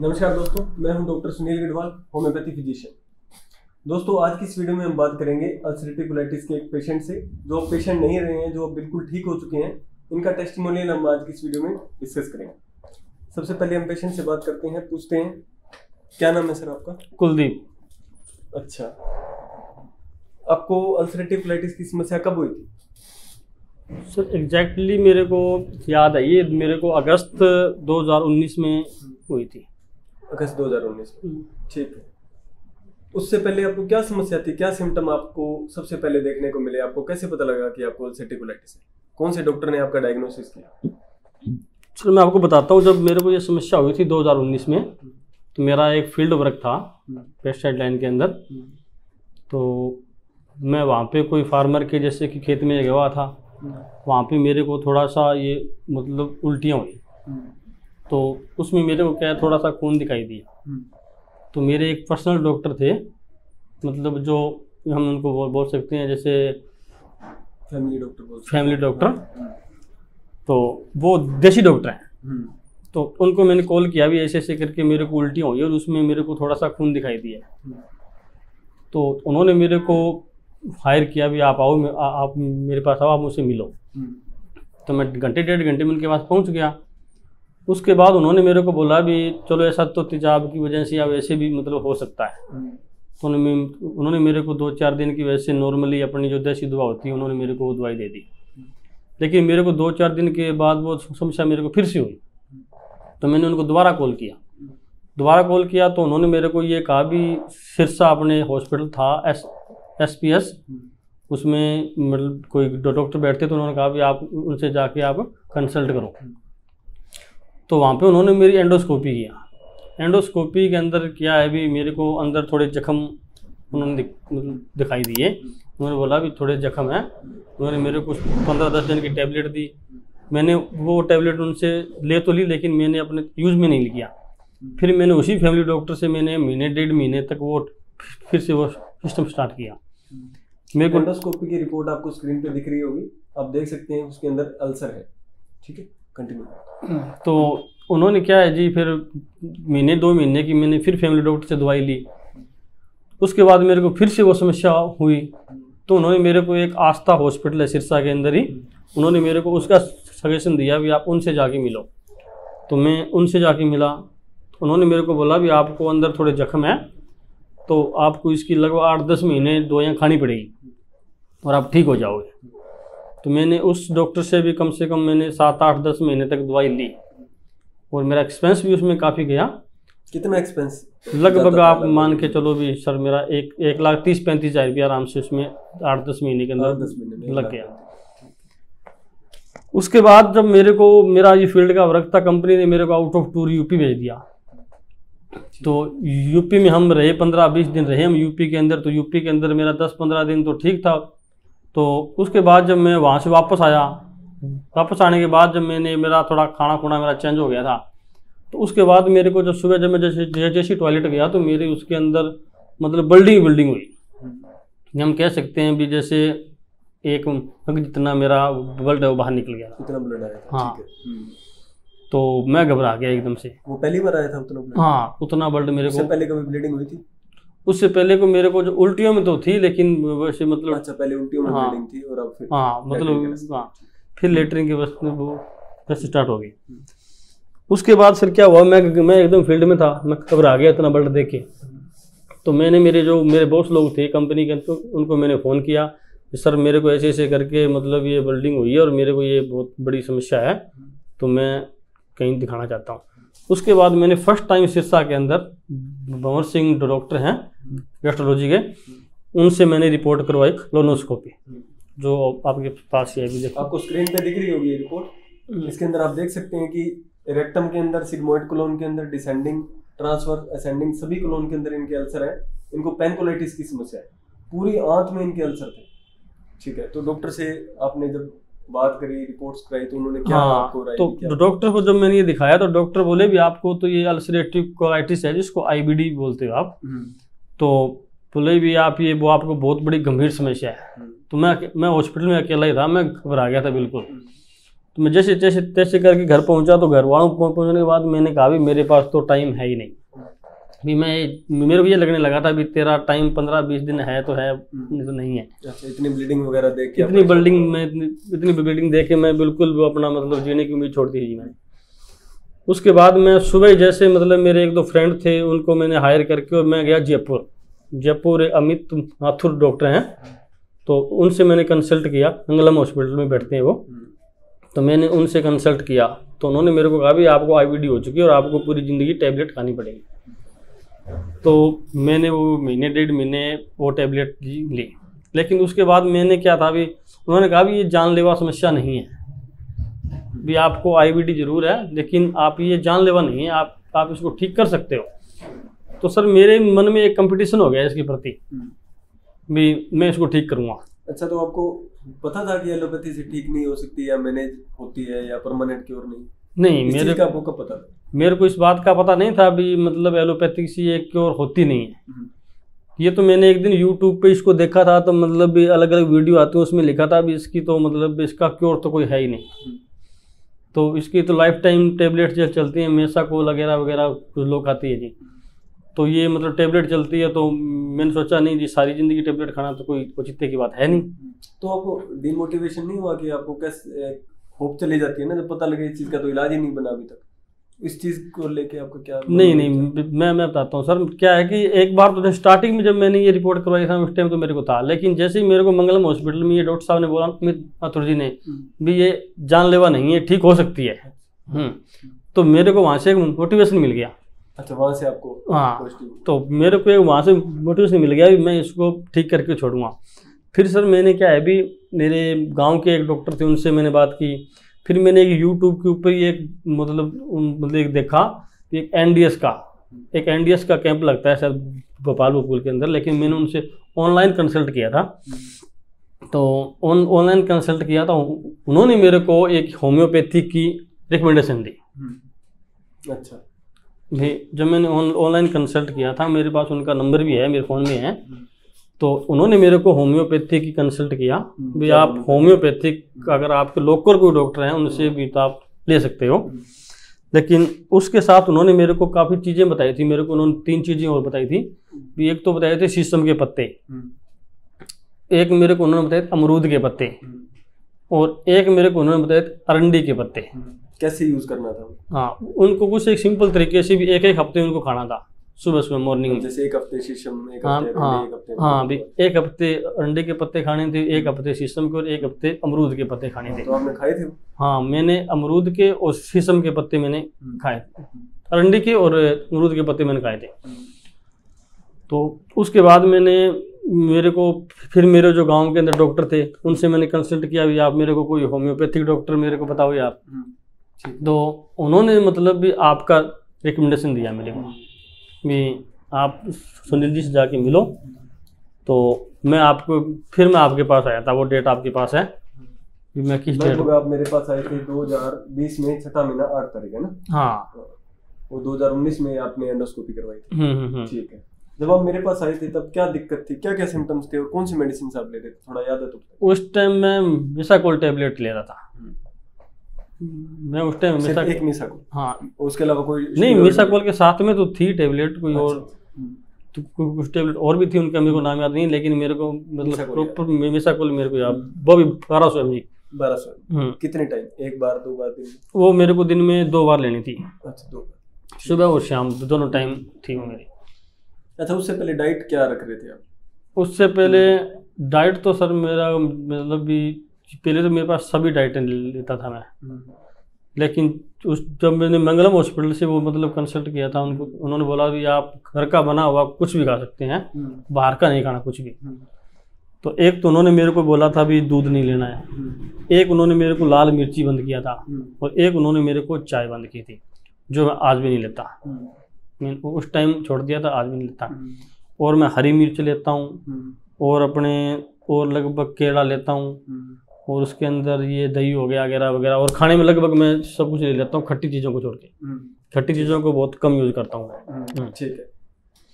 नमस्कार दोस्तों, मैं हूं doctor Sunil Garhwal, homeopathy physician. दोस्तों, आज की इस वीडियो में हम बात करेंगे अल्सरेटिव कोलाइटिस के एक पेशेंट से, जो अब पेशेंट नहीं रहे हैं, जो अब बिल्कुल ठीक हो चुके हैं। इनका टेस्टिमोनियल हम आज की इस वीडियो में डिस्कस करेंगे। सबसे पहले हम पेशेंट से बात करते हैं, पूछते हैं क्या नाम है सर आपका? कुलदीप। अच्छा, आपको अल्सरेटिव कोलाइटिस की समस्या कब हुई थी? सर एग्जैक्टली मेरे को याद है, ये मेरे को अगस्त 2019 में हुई थी। अगस्त 2019 में, ठीक है। उससे पहले आपको क्या समस्या थी, क्या सिम्टम आपको सबसे पहले देखने को मिले? आपको कैसे पता लगा कि आपको अल्सरेटिव कोलाइटिस है? कौन से डॉक्टर ने आपका डायग्नोसिस किया? सर मैं आपको बताता हूँ, जब मेरे को ये समस्या हुई थी 2019 में, तो मेरा एक फील्ड वर्क था पेस्टिसाइड लाइन के अंदर। तो मैं वहाँ पे कोई फार्मर के जैसे कि खेत में गया था, वहाँ पे मेरे को थोड़ा सा ये मतलब उल्टियाँ हुई। तो उसमें मेरे को क्या थोड़ा सा खून दिखाई दिया। तो मेरे एक पर्सनल डॉक्टर थे, मतलब जो हम उनको बोल सकते हैं जैसे फैमिली डॉक्टर। तो वो देसी डॉक्टर हैं। तो उनको मैंने कॉल किया भी ऐसे ऐसे करके मेरे को उल्टियाँ हुई और उसमें मेरे को थोड़ा सा खून दिखाई दिया। तो उन्होंने मेरे को हायर किया भी आप आओ, आप मेरे पास आओ, आप मुझसे मिलो। तो मैं घंटे डेढ़ घंटे में उनके पास पहुंच गया। उसके बाद उन्होंने मेरे को बोला भी चलो ऐसा तो तेजाब की वजह से या वैसे भी मतलब हो सकता है। तो उन्होंने मेरे को 2-4 दिन की वजह से नॉर्मली अपनी जो देसी दवा होती है उन्होंने मेरे को वो दवाई दे दी। लेकिन मेरे को 2-4 दिन के बाद वो समस्या मेरे को फिर से हुई। तो मैंने उनको दोबारा कॉल किया तो उन्होंने मेरे को ये कहा भी सिरसा अपने हॉस्पिटल था SPS, उसमें मतलब कोई डॉक्टर बैठते, तो उन्होंने कहा भी आप उनसे जाके आप कंसल्ट करो। तो वहाँ पे उन्होंने मेरी एंडोस्कोपी किया। एंडोस्कोपी के अंदर क्या है भी मेरे को अंदर थोड़े जख्म उन्होंने दिखाई दिए। उन्होंने बोला भी थोड़े जख्म हैं। उन्होंने मेरे को 15-10 दिन की टैबलेट दी। मैंने वो टैबलेट उनसे ले तो ली, लेकिन मैंने अपने यूज़ में नहीं किया। फिर मैंने उसी फैमिली डॉक्टर से मैंने महीने डेढ़ महीने तक वो फिर से वो सिस्टम स्टार्ट किया। मेरे को एंडोस्कोपी की रिपोर्ट आपको स्क्रीन पे दिख रही होगी, आप देख सकते हैं उसके अंदर अल्सर है। ठीक है, कंटिन्यू। तो उन्होंने क्या है जी, फिर महीने 2 महीने की मैंने फिर फैमिली डॉक्टर से दवाई ली। उसके बाद मेरे को फिर से वो समस्या हुई। तो उन्होंने मेरे को एक आस्था हॉस्पिटल है सिरसा के अंदर ही, उन्होंने मेरे को उसका सजेशन दिया भी आप उनसे जाके मिलो। तो मैं उनसे जाके मिला। उन्होंने मेरे को बोला भी आपको अंदर थोड़े जख्म है, तो आपको इसकी लगभग 8-10 महीने दवाइयाँ खानी पड़ेगी और आप ठीक हो जाओगे। तो मैंने उस डॉक्टर से भी कम से कम मैंने 7-8-10 महीने तक दवाई ली और मेरा एक्सपेंस भी उसमें काफ़ी गया। कितना एक्सपेंस? लगभग आप मान के चलो भी सर, मेरा 1,30,35 हज़ार रुपया आराम से उसमें 8-10 महीने के अंदर लग गया। उसके बाद जब मेरा ये फील्ड का वर्क था, कंपनी ने मेरे को आउट ऑफ टूर यूपी भेज दिया। तो यूपी में हम रहे 15-20 दिन रहे हम यूपी के अंदर। तो यूपी के अंदर मेरा 10-15 दिन तो ठीक था। तो उसके बाद जब मैं वहाँ से वापस आया, वापस आने के बाद जब मेरा थोड़ा खाना खुना मेरा चेंज हो गया था, तो उसके बाद मेरे को जब सुबह जब मैं जैसे टॉयलेट गया तो मेरे उसके अंदर मतलब बिल्डिंग हुई। हम कह सकते हैं भी जैसे एक जितना मेरा ब्लड है वो बाहर निकल गया। इतना ब्लड आया था? हाँ। ठीक है। तो मैं घबरा गया एकदम से। वो पहली बार आया था उतना ब्लड? हाँ, उतना ब्लड मेरे को। उससे पहले कभी ब्लीडिंग हुई थी? उससे पहले को मेरे को जो उल्टियों में तो थी, लेकिन वैसे मतलब अच्छा, पहले उल्टियों में ब्लीडिंग थी और अब फिर मतलब फिर लेटरिन की वजह से स्टार्ट हो गई। उसके बाद फिर क्या हुआ, मैं एकदम फील्ड में था, मैं घबरा गया इतना ब्लड देख के। तो मैंने मेरे बॉस लोग थे कंपनी के, तो उनको मैंने फ़ोन किया कि सर मेरे को ऐसे ऐसे करके मतलब ये ब्लीडिंग हुई है और मेरे को ये बहुत बड़ी समस्या है, तो मैं कहीं दिखाना चाहता हूँ। उसके बाद मैंने फर्स्ट टाइम सिरसा के अंदर भंवर सिंह डॉक्टर हैं गैस्ट्रोलॉजी के, उनसे मैंने रिपोर्ट करवाई कोलोनोस्कोपी, जो आपके पास है अभी देखो। आपको स्क्रीन पे दिख रही होगी ये रिपोर्ट। इसके अंदर आप देख सकते हैं कि रेक्टम के अंदर, सिग्मोइड कोलोन के अंदर, डिसेंडिंग, ट्रांसफर, असेंडिंग, सभी कोलोन के अंदर इनके अल्सर है। इनको पेनकोलाइटिस की समस्या है, पूरी आंत में इनके अल्सर थे। ठीक है, तो डॉक्टर से आपने जब बात करी, रिपोर्ट्स कराई, तो उन्होंने क्या आपको राय दी? तो डॉक्टर को जब मैंने ये दिखाया तो डॉक्टर बोले भी आपको तो ये अल्सरेटिव कोलाइटिस है, जिसको IBD बोलते हो आप। तो बोले भी आप वो आपको बहुत बड़ी गंभीर समस्या है। तो मैं हॉस्पिटल में अकेला ही था, मैं घबरा गया था बिल्कुल। तो मैं जैसे जैसे तैसे करके घर पहुंचा, तो घर वालों को पहुंचने के बाद मैंने कहा भी मेरे पास तो टाइम है ही नहीं। भी मेरे को ये लगने लगा था भी तेरा टाइम 15-20 दिन है तो है, नहीं तो नहीं है। अच्छा, इतनी ब्लीडिंग वगैरह देख के इतनी ब्लीडिंग देख के मैं बिल्कुल वो अपना मतलब जीने की उम्मीद छोड़ दी थी मैंने। उसके बाद मैं सुबह जैसे मतलब मेरे 1-2 फ्रेंड थे, उनको मैंने हायर करके और मैं गया जयपुर अमित माथुर डॉक्टर हैं, तो उनसे मैंने कंसल्ट किया। मंगलम हॉस्पिटल में बैठते हैं वो, तो मैंने उनसे कंसल्ट किया। तो उन्होंने मेरे को कहा भी आपको IBD हो चुकी है और आपको पूरी ज़िंदगी टैबलेट खानी पड़ेगी। तो मैंने वो 1-1.5 महीने वो टैबलेट ली। लेकिन उसके बाद मैंने क्या था भी, उन्होंने कहा भी ये जानलेवा समस्या नहीं है, भी आपको IBD जरूर है लेकिन आप ये जानलेवा नहीं है, आप इसको ठीक कर सकते हो। तो सर मेरे मन में एक कंपटीशन हो गया इसके प्रति भी मैं इसको ठीक करूँगा। अच्छा, तो आपको पता था कि एलोपैथी से ठीक नहीं हो सकती या मैनेज होती है या परमानेंट क्योर नहीं? नहीं, मेरे को आपको कब पता था? मेरे को इस बात का पता नहीं था भी मतलब एलोपैथिक से ये क्योर होती नहीं है। ये तो मैंने एक दिन यूट्यूब पे इसको देखा था, तो मतलब भी अलग अलग वीडियो आती है, उसमें लिखा था भी इसकी तो मतलब इसका क्योर तो कोई है ही नहीं। तो इसकी तो लाइफ टाइम टेबलेट जो चलती हैं, मेसाकोल वगैरह वगैरह कुछ लोग खाती है जी, तो ये मतलब टेबलेट चलती है। तो मैंने सोचा नहीं जी सारी ज़िंदगी टेबलेट खाना तो कोई औचित्य की बात है नहीं। तो आपको डिमोटिवेशन नहीं हुआ कि आपको कैसे होप चली जाती है ना, जब पता लगे इस चीज़ का तो इलाज ही नहीं बना अभी तक? इस चीज़ को लेके आपका क्या? नहीं, मैं बताता हूँ सर। क्या है कि एक बार तो स्टार्टिंग में जब मैंने ये रिपोर्ट करवाई था उस टाइम तो मेरे को था, लेकिन जैसे ही मेरे को मंगलम हॉस्पिटल में ये डॉक्टर साहब ने बोला, अमित माथुर जी ने भी ये जानलेवा नहीं है, ठीक हो सकती है, तो मेरे को वहाँ से एक मोटिवेशन मिल गया। अच्छा, वहाँ से आपको? हाँ, तो मेरे को एक वहाँ से मोटिवेशन मिल गया भी मैं इसको ठीक करके छोड़ूंगा। फिर सर मैंने क्या है भी मेरे गांव के एक डॉक्टर थे, उनसे मैंने बात की। फिर मैंने एक यूट्यूब के ऊपर एक मतलब एक देखा, एक NDS का कैंप लगता है शायद भोपाल के अंदर, लेकिन मैंने उनसे ऑनलाइन कंसल्ट किया था। तो ऑनलाइन कंसल्ट किया था, उन्होंने मेरे को एक होम्योपैथी की रिकमेंडेशन दी। अच्छा भी जब मैंने ऑनलाइन कंसल्ट किया था, मेरे पास उनका नंबर भी है, मेरे फ़ोन में है, तो उन्होंने मेरे को होम्योपैथी की कंसल्ट किया भी आप होम्योपैथिक अगर आपके लोकल कोई डॉक्टर हैं उनसे भी तो आप ले सकते हो। लेकिन उसके साथ उन्होंने मेरे को काफ़ी चीज़ें बताई थी। मेरे को उन्होंने 3 चीज़ें और बताई थी भी एक तो बताए थे शीशम के पत्ते, एक मेरे को उन्होंने बताए थे अमरूद के पत्ते, और एक मेरे को उन्होंने बताए थे अरंडी के पत्ते। कैसे यूज़ करना था? हाँ, उनको कुछ एक सिंपल तरीके से भी एक हफ्ते उनको खाना था, सुबह मॉर्निंग में। जैसे एक हफ्ते शीशम, एक हाँ हफ्ते हाँ एक हफ्ते हाँ भी 1 हफ्ते अंडे के पत्ते खाने थे, 1 हफ्ते शीशम के और 1 हफ्ते अमरूद के पत्ते खाने थे। तो आपने खाए थे? हाँ, मैंने अमरूद के और शीशम के पत्ते मैंने खाए, अरंडी के और अमरूद के पत्ते मैंने खाए थे। तो उसके बाद फिर मेरे जो गांव के अंदर डॉक्टर थे उनसे मैंने कंसल्ट किया भी आप मेरे को कोई होम्योपैथिक डॉक्टर मेरे को बताओ यार। तो उन्होंने मतलब भी आपका रिकमेंडेशन दिया मेरे को भी आप सुनील जी से जाके मिलो। तो मैं आपके पास आया था, वो डेट आपके पास है कि मैं किस डेट? आप मेरे पास आए थे 2020 में 6 महीना 8 तारीख है ना? हाँ, वो 2019 में आपने एंडोस्कोपी करवाई थी। ठीक है। जब आप मेरे पास आए थे तब क्या दिक्कत थी, क्या क्या सिम्टम्स थे और कौन सी मेडिसिन आप लेते थे, थोड़ा याद है तो? उस टाइम मैं मेसाकोल टैबलेट ले रहा था। मैं उस टाइम एक मेसाकोल? हाँ, उसके अलावा कोई नहीं? मेसाकोल के साथ में तो थी टैबलेट कोई और, तो कुछ टैबलेट और भी थी, उनका मेरे को नाम याद नहीं, लेकिन मेरे को मतलब प्रॉपर मेसाकोल मेरे को याद, वो भी 1200 mg। 1200 कितने टाइम? 1 बार 2 बार दिन? वो मेरे को दिन में 2 बार लेनी थी। अच्छा, 2 बार, सुबह और शाम दोनों टाइम थी वो मेरी। अच्छा, उससे पहले डाइट क्या रख रहे थे आप? उससे पहले डाइट तो सर मेरा मतलब भी पहले तो मेरे पास सभी डाइटें लेता था मैं, लेकिन जब मैंने मंगलम हॉस्पिटल से वो मतलब कंसल्ट किया था उन्होंने बोला भी आप घर का बना हुआ कुछ भी खा सकते हैं, बाहर का नहीं खाना कुछ भी। तो एक तो उन्होंने मेरे को बोला था भी दूध नहीं लेना है, एक उन्होंने मेरे को लाल मिर्ची बंद किया था, और एक उन्होंने मेरे को चाय बंद की थी, जो मैं आज भी नहीं लेता। मैं उस टाइम छोड़ दिया था, आज भी नहीं लेता। और मैं हरी मिर्च लेता हूँ, और लगभग केला लेता हूँ, और उसके अंदर ये दही हो गया वगैरह वगैरह, और खाने में लगभग मैं सब कुछ ले लेता हूँ, खट्टी चीज़ों को छोड़ के। खट्टी चीज़ों को बहुत कम यूज़ करता हूँ। ठीक है।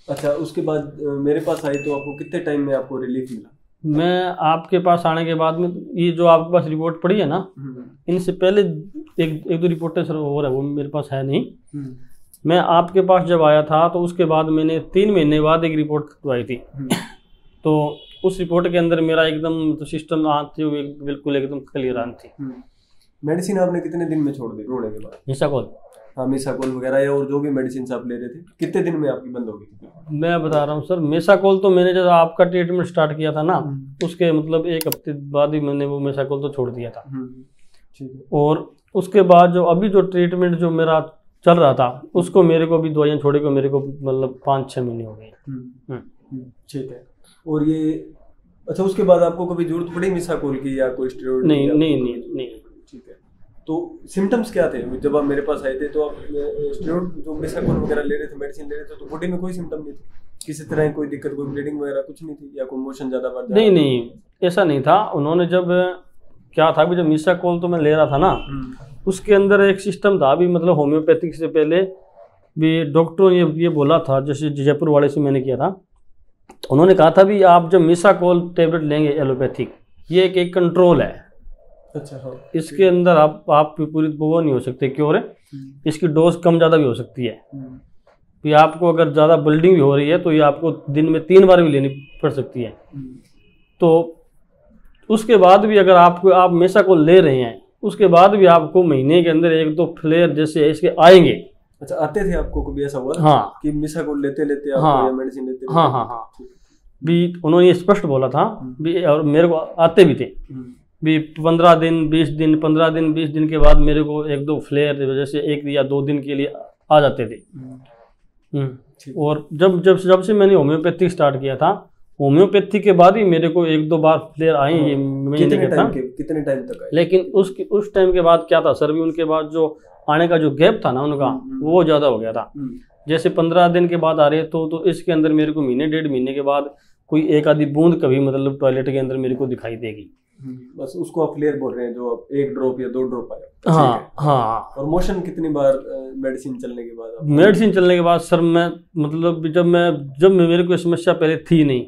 अच्छा, उसके बाद मेरे पास आई तो आपको कितने टाइम में आपको रिलीफ मिला? मैं आपके पास आने के बाद में ये जो आपके पास रिपोर्ट पड़ी है ना, इनसे पहले एक दो रिपोर्टें सर और है, वो मेरे पास है नहीं। मैं आपके पास जब आया था तो उसके बाद मैंने 3 महीने बाद एक रिपोर्ट करवाई थी। तो उस रिपोर्ट के अंदर मेरा एकदम तो सिस्टम आती हुई बिल्कुल एकदम क्लियर आन थी। मेडिसिन आपने कितने दिन में छोड़ दी रोने के बाद? मिसाकोल, हाँ मिसाकोल वगैरह या और जो भी मेडिसिन आप ले रहे थे, कितने दिन में आपकी बंद हो गई थी? मैं बता रहा हूँ सर, मिसाकोल तो मैंने जब आपका ट्रीटमेंट स्टार्ट किया था ना, उसके मतलब 1 हफ्ते बाद ही मैंने वो मिसाकोल तो छोड़ दिया था। ठीक है। और उसके बाद जो अभी जो ट्रीटमेंट जो मेरा चल रहा था, उसको मेरे को अभी दवाइयाँ छोड़े को मेरे को मतलब 5-6 महीने हो गए। ठीक है। और ये अच्छा, उसके बाद आपको कभी जरूरत पड़ी मिसाकोल की या कोई स्टेरॉइड? नहीं। ठीक है। तो सिम्टम्स क्या थे जब आप मेरे पास आए थे? तो आप स्टेरॉइड जो मिसाकोल वगैरह ले रहे थे, मेडिसिन ले रहे थे, तो बॉडी में कोई सिम्टम नहीं थे किसी तरह कोई दिक्कत, कोई ब्लीडिंग वगैरह कुछ नहीं थी, या कोई मोशन ज़्यादा बढ़ जाए? नहीं, ऐसा नहीं था। उन्होंने जब क्या था, जब मिसाकोल तो मैं ले रहा था ना, उसके अंदर एक सिस्टम था भी, मतलब होम्योपैथिक से पहले भी डॉक्टरों ने ये बोला था, जैसे जयपुर वाले से मैंने किया था, तो उन्होंने कहा था भी आप जब मिसाकोल टैबलेट लेंगे एलोपैथिक, ये एक कंट्रोल है। अच्छा हाँ। इसके अंदर आप पूरी वो नहीं हो सकते क्योर है, इसकी डोज कम ज़्यादा भी हो सकती है। भी आपको अगर ज़्यादा ब्लीडिंग भी हो रही है तो ये आपको दिन में 3 बार भी लेनी पड़ सकती है। तो उसके बाद भी अगर आप मिसाकोल ले रहे हैं, उसके बाद भी आपको महीने के अंदर 1-2 फ्लेयर जैसे इसके आएंगे। अच्छा, आते थे आपको कभी ऐसा हुआ? हाँ, कि मिसाकोल लेते आपको हाँ, या मेडिसिन लेते? हाँ भी उन्होंने ये स्पष्ट बोला था भी, और मेरे को आते भी थे भी 15 दिन 20 दिन 15 दिन 20 दिन के बाद मेरे को 1-2 फ्लेयर जैसे 1 या 2 दिन के लिए आ जाते थे। और जब से मैंने होम्योपैथी स्टार्ट किया था, होम्योपैथी के बाद ही मेरे को 1-2 बार फ्लेयर आए। ये मैंने कितने टाइम तक आए? लेकिन उस टाइम के बाद क्या था सर, भी उनके बाद जो आने का जो गैप था ना उनका, वो ज़्यादा हो गया था। जैसे 15 दिन के बाद आ रहे तो इसके अंदर मेरे को महीने 1.5 महीने के बाद कोई 1 आधी बूंद कभी मतलब टॉयलेट के अंदर मेरे को दिखाई देगी। बस उसको आप फ्लेयर बोल रहे हैं, जो आप 1 ड्रॉप या 2 ड्रॉप आए? हाँ। और मोशन कितनी बार मेडिसिन चलने के बाद? मेडिसिन चलने के बाद सर मैं मतलब जब मेरे को समस्या पहले थी नहीं,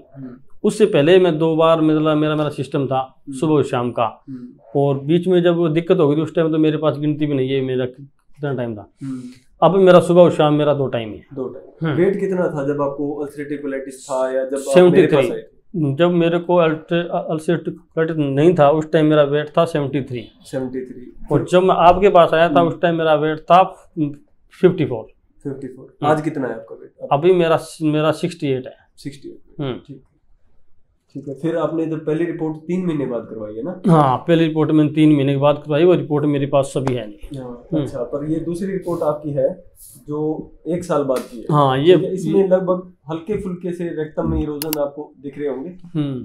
उससे पहले मैं 2 बार मतलब मेरा सिस्टम था सुबह और शाम का। और बीच में जब दिक्कत हो गई थी उस टाइम तो मेरे पास गिनती भी नहीं है मेरा कितना टाइम था। अब मेरा सुबह और शाम मेरा 2 टाइम है। 2 टाइम। वेट कितना था जब आपको अल्सरेटिव कोलाइटिस था, या जब 73? जब मेरे को अल्सरेटिव कोलाइटिस नहीं था उस टाइम मेरा वेट था 73। और जब मैं आपके पास आया था उस टाइम मेरा वेट था 54। आज कितना है आपका वेट? अभी मेरा 68 है। 68। ठीक है। फिर आपने जब पहली रिपोर्ट 3 महीने बाद करवाई है ना? हाँ, पहली रिपोर्ट मैंने 3 महीने के बाद करवाई। वो रिपोर्ट मेरे पास सभी है नहीं। अच्छा, पर ये दूसरी रिपोर्ट आपकी है जो 1 साल बाद की है। हाँ, ये इसमें लगभग हल्के फुल्के से रेक्टम में इरोजन आपको दिख रहे होंगे,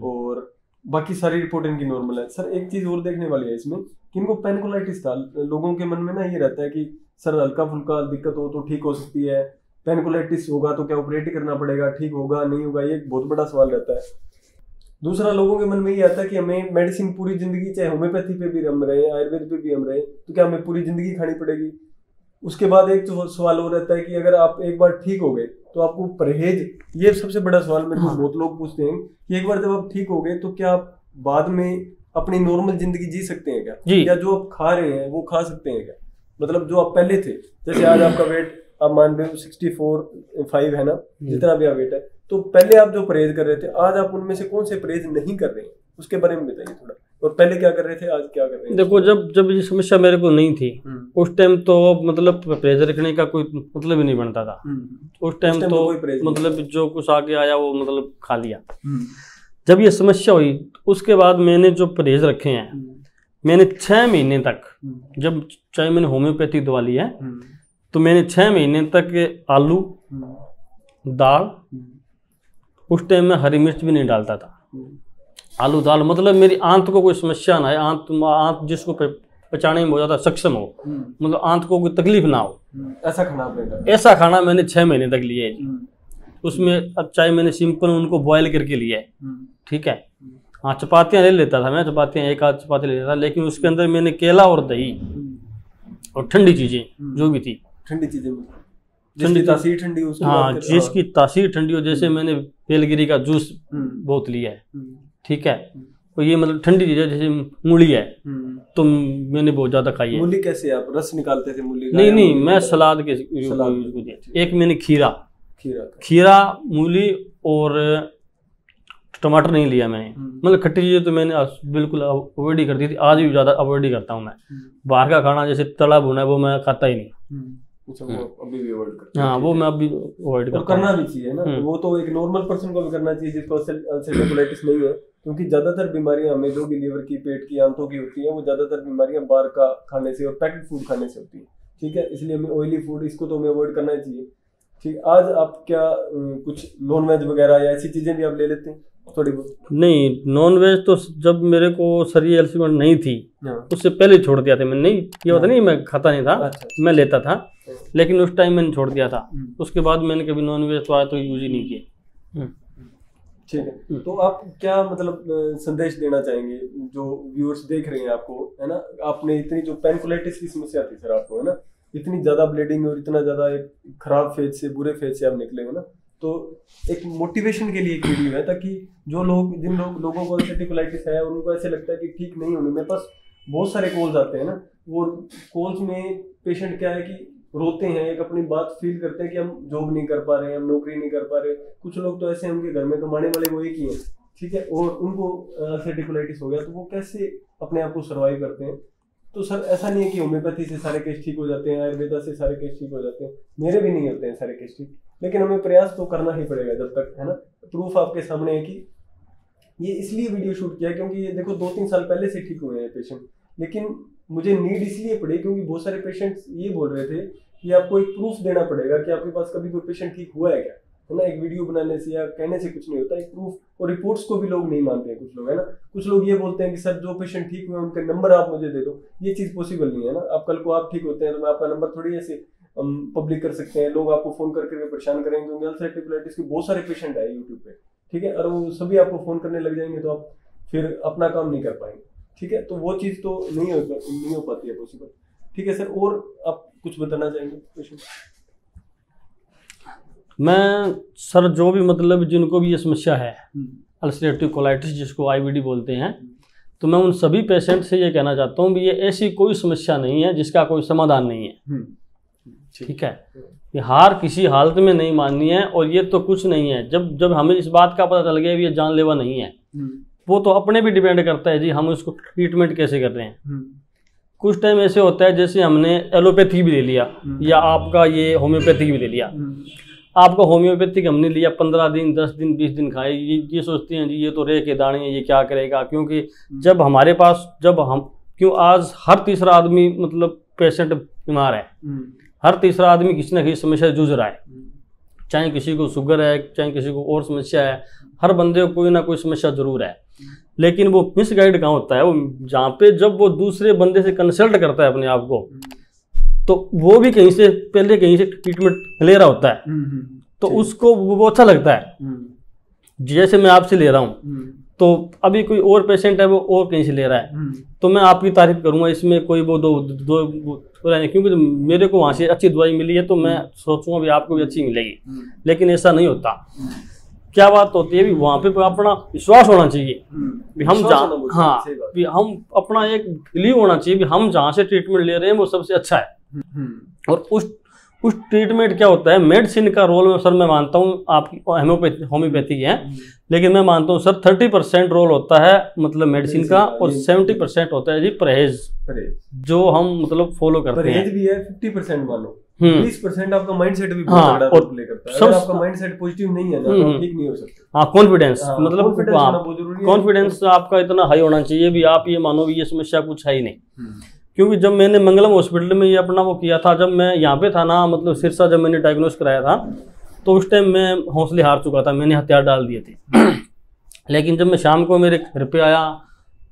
और बाकी सारी रिपोर्ट इनकी नॉर्मल है। सर एक चीज और देखने वाली है इसमें कि इनको पेनकोलाइटिस था। लोगों के मन में ना ये रहता है कि सर हल्का फुल्का दिक्कत हो तो ठीक हो सकती है, पेनकोलाइटिस होगा तो क्या ऑपरेट करना पड़ेगा, ठीक होगा नहीं होगा, ये एक बहुत बड़ा सवाल रहता है। दूसरा, लोगों के मन में ये आता है कि हमें मेडिसिन पूरी जिंदगी, चाहे होम्योपैथी पे भी हम रहे, आयुर्वेद पे भी हम रहे, तो क्या हमें पूरी जिंदगी खानी पड़ेगी? उसके बाद एक तो सवाल और रहता है कि अगर आप एक बार ठीक हो गए तो आपको परहेज, ये सबसे बड़ा सवाल मेरे को बहुत लोग पूछते हैं कि एक बार जब आप ठीक हो गए तो क्या आप बाद में अपनी नॉर्मल जिंदगी जी सकते हैं क्या? या जो आप खा रहे हैं वो खा सकते हैं क्या? मतलब जो आप पहले थे, जैसे आज आपका वेट आप मान रहे हो 64.5 है ना, जितना भी आप वेट है, तो पहले आप जो परहेज कर रहे थे, आज आप उनमें से कौन से परहेज नहीं कर रहे हैं, उसके बारे में बताइए थोड़ा। और पहले क्या कर रहे थे, आज क्या कर रहे हैं? देखो, जब ये समस्या मेरे को नहीं थी उस टाइम तो मतलब परहेज रखने का कोई मतलब ही नहीं बनता था। उस टाइम तो मतलब जो कुछ आगे आया वो मतलब खा लिया। जब ये समस्या हुई उसके बाद मैंने जो परहेज रखे हैं, मैंने 6 महीने तक, जब चाहे मैंने होम्योपैथी दवा ली है, तो मैंने 6 महीने तक आलू दाल, उस टाइम में हरी मिर्च भी नहीं डालता था। आलू दाल मतलब मेरी आंत को कोई समस्या ना है, आंत जिसको पचाने में बहुत ज़्यादा सक्षम हो, मतलब आंत को कोई तकलीफ ना हो, ऐसा खाना मैंने 6 महीने तक लिया है। उसमें चाहे मैंने सिंपल उनको बॉयल करके लिया है, ठीक है। हाँ, चपातियाँ ले लेता था मैं, चपातियाँ 1 आध चपाती ले लेता था, लेकिन उसके अंदर मैंने केला और दही और ठंडी चीज़ें जो भी थी, ठंडी चीज़ें, जिसकी तासीर ठंडी हो, हाँ जिसकी तासीर ठंडी हो, जैसे मैंने बेलगिरी का जूस बहुत लिया है, ठीक है। तो ये मतलब ठंडी चीज है, जैसे मूली है तो मैंने बहुत ज्यादा खाई है। मूली कैसे आप रस निकालते थे मूली? नहीं, मैं सलाद के यूज। एक मैंने खीरा, मूली और टमाटर नहीं लिया मैंने। मतलब खट्टी चीजें तो मैंने बिल्कुल अवॉइड ही करती थी, आज भी ज्यादा अवॉइड ही करता हूँ मैं। बाहर का खाना जैसे तला भुना है वो मैं खाता ही नहीं। अच्छा, वो अभी भी अवॉइड करते हैं? हाँ, वो मैं अभी अवॉइड करता हूँ। करना भी चाहिए ना, वो तो एक नॉर्मल पर्सन को भी करना चाहिए जिसको अल्सरेटिव कोलाइटिस नहीं है, क्योंकि ज्यादातर बीमारियां हमें जो भी लीवर की, पेट की, आंतों की होती है, वो ज्यादातर बीमारियां बाहर का खाने से और पैक्ड फूड खाने से होती है। ठीक है, इसलिए हमें ऑयली फूड इसको तो हमें अवॉइड करना ही चाहिए। ठीक, आज आप क्या कुछ नॉन वेज वगैरह या ऐसी चीजें भी आप ले लेते हैं थोड़ी बहुत? नहीं, नॉन वेज तो जब मेरे को शरीर एल्सर नहीं थी उससे पहले छोड़ दिया था मैंने। नहीं, ये होता नहीं मैं खाता नहीं था। अच्छा। मैं लेता था लेकिन उस टाइम मैंने छोड़ दिया था। उसके बाद मैंने कभी नॉन वेज तो आया तो यूज ही नहीं किया। ठीक है, तो आप क्या मतलब संदेश देना चाहेंगे जो व्यूअर्स देख रहे हैं आपको, है ना? आपने इतनी जो पेनकोलाइटिस की समस्या थी सर आपको, है ना, इतनी ज्यादा ब्लीडिंग और इतना ज्यादा एक खराब फेज से, बुरे फेज से आप निकले हो ना, तो एक मोटिवेशन के लिए एक वीडियो है ताकि जो लोग, जिन लोगों को अल्सरेटिव कोलाइटिस है उनको ऐसे लगता है कि ठीक नहीं होने, मेरे पास बहुत सारे कॉल्स आते हैं ना, वो कॉल्स में पेशेंट क्या है कि रोते हैं, एक अपनी बात फील करते हैं कि हम जॉब नहीं कर पा रहे हैं, हम नौकरी नहीं कर पा रहे। कुछ लोग तो ऐसे हैं उनके घर में कमाने वाले वो एक ही हैं, ठीक है, और उनको अल्सरेटिव कोलाइटिस हो गया तो वो कैसे अपने आप को सर्वाइव करते हैं। तो सर ऐसा नहीं है कि होम्योपैथी से सारे केस ठीक हो जाते हैं, आयुर्वेदा से सारे केस ठीक हो जाते हैं, मेरे भी नहीं होते हैं सारे केस ठीक, लेकिन हमें प्रयास तो करना ही पड़ेगा जब तक, है ना। प्रूफ आपके सामने है कि ये इसलिए वीडियो शूट किया क्योंकि ये देखो 2-3 साल पहले से ठीक हुए हैं पेशेंट, लेकिन मुझे नीड इसलिए पड़ी क्योंकि बहुत सारे पेशेंट्स ये बोल रहे थे कि आपको एक प्रूफ देना पड़ेगा कि आपके पास कभी कोई पेशेंट ठीक हुआ है क्या, है ना। एक वीडियो बनाने से या कहने से कुछ नहीं होता, एक प्रूफ। और रिपोर्ट्स को भी लोग नहीं मानते हैं कुछ लोग, है ना। कुछ लोग ये बोलते हैं कि सर जो पेशेंट ठीक हुए उनके नंबर आप मुझे दे दो, ये चीज़ पॉसिबल नहीं है ना। आप कल को आप ठीक होते हैं तो मैं आपका नंबर थोड़ी ऐसे पब्लिक कर सकते हैं, लोग आपको फोन करके परेशान करेंगे क्योंकि अल्सरेटिव कोलाइटिस के बहुत सारे पेशेंट है यूट्यूब पे, ठीक है, और वो सभी आपको फोन करने लग जाएंगे तो आप फिर अपना काम नहीं कर पाएंगे, ठीक है। तो वो चीज़ तो नहीं हो पाती है पॉसिबल, ठीक है सर। और आप कुछ बताना चाहेंगे पेशेंट? मैं सर जो भी मतलब जिनको भी ये समस्या है अल्सरेटिव कोलाइटिस जिसको IBD बोलते हैं, तो मैं उन सभी पेशेंट से ये कहना चाहता हूँ कि ये ऐसी कोई समस्या नहीं है जिसका कोई समाधान नहीं है, ठीक है। ये हार किसी हालत में नहीं माननी है, और ये तो कुछ नहीं है। जब हमें इस बात का पता चल गया ये जानलेवा नहीं है, वो तो अपने भी डिपेंड करता है जी हम उसको ट्रीटमेंट कैसे कर रहे हैं। कुछ टाइम ऐसे होता है जैसे हमने एलोपैथी भी ले लिया या आपका ये होम्योपैथी भी ले लिया। आपका होम्योपैथिक हमने लिया 15 दिन 10 दिन 20 दिन खाए, ये सोचते हैं जी ये तो रेह के दाने हैं, ये क्या करेगा। क्योंकि जब हमारे पास आज हर तीसरा आदमी मतलब पेशेंट बीमार है, हर तीसरा आदमी किसी न किसी समस्या से जूझ रहा है, चाहे किसी को शुगर है, चाहे किसी को और समस्या है, हर बंदे को कोई ना कोई समस्या जरूर है। लेकिन वो मिसगाइड कहाँ होता है, वो जहाँ पे जब वो दूसरे बंदे से कंसल्ट करता है अपने आप को, तो वो भी कहीं से पहले कहीं से ट्रीटमेंट ले रहा होता है, तो उसको वो अच्छा लगता है। जैसे मैं आपसे ले रहा हूँ तो अभी कोई और पेशेंट है वो और कहीं से ले रहा है, तो मैं आपकी तारीफ करूंगा, इसमें कोई वो दो क्योंकि तो मेरे को वहाँ से अच्छी दवाई मिली है तो मैं सोचूंगा भी आपको भी अच्छी मिलेगी। लेकिन ऐसा नहीं होता। क्या बात होती है भी वहाँ पे अपना विश्वास होना चाहिए भी हम भी हम अपना एक बिलीव होना चाहिए भी हम जहाँ से ट्रीटमेंट ले रहे हैं वो सबसे अच्छा है। और उस ट्रीटमेंट क्या होता है, मेडिसिन का रोल में सर मैं मानता हूँ आपकी होम्योपैथी है, लेकिन मैं मानता हूँ सर 30% रोल होता है मतलब मेडिसिन का, और 70% होता है जी परहेज जो हम मतलब फॉलो करते हैं। परहेज भी है 50% मानो, 20% आपका माइंडसेट भी बहुत बड़ा रोल प्ले करता है। अगर आपका माइंडसेट पॉजिटिव नहीं है ना तो ठीक नहीं हो सकता। हाँ, कॉन्फिडेंस मतलब कॉन्फिडेंस आपका इतना हाई होना चाहिए भी आप ये मानो भी ये समस्या कुछ है ही नहीं। क्योंकि जब मैंने मंगलम हॉस्पिटल में ये अपना वो किया था, जब मैं यहाँ पे था ना मतलब सिरसा, जब मैंने डायग्नोस कराया था तो उस टाइम मैं हौसले हार चुका था, मैंने हथियार डाल दिए थे। लेकिन जब मैं शाम को मेरे घर पे आया